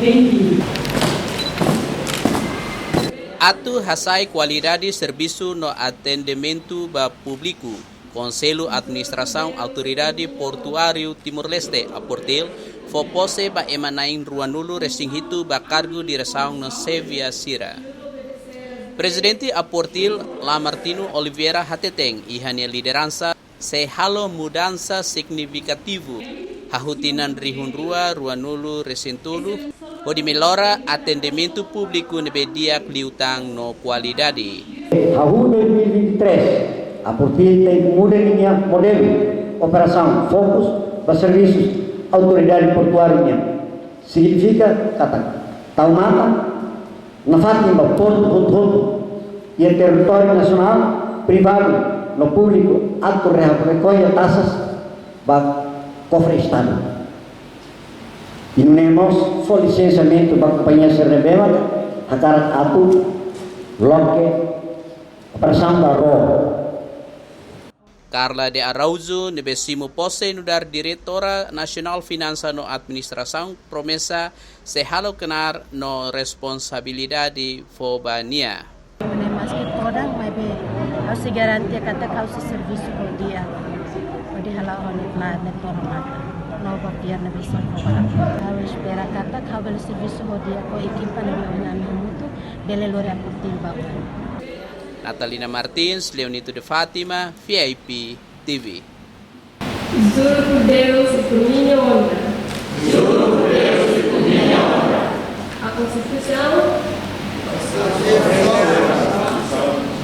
Bem-vindo. Atu hasai qualidade serviço no atendimento ba público. Conselho Administração Autoridade Portuário Timor-Leste, Aportil, fopose ba emanain ruanulu resinghitu ba cargo direção no Sevia Sira. Presidente Aportil Lamartino Oliveira Hateteng ihania liderança se halo mudança significativo hahutinan rihun rua ruanulu resintulu pode melhora atendimento público nebedia liutang no qualidade. Tahun 2023 Aportil tem mudannya model operação fokus para serviços autoridade portuária. Significa kata taumata na fatima ponto e território nacional privado no público ato recolhe taxas para cofre estado. E não temos só licenciamento para a companhia Serrebema, a cara ato bloque operação da RO. Carla de Arauzo, nebesimo pose nudar Diretora Nasional Finança no Administração, promessa se halo kenar no responsabilidade fobania. Mas que toda vai ver, ao se garantir que até causa serviço por dia, pode halau na tormata, não vai ter na visão fobana. Ao esperar que até causa serviço por dia, com equipa na biona muito, bele lore Aportil bago. Natalina Martins, Leonito de Fátima, VIP TV. Juro por Deus e por minha honra. Juro por Deus e por minha honra. A Constituição.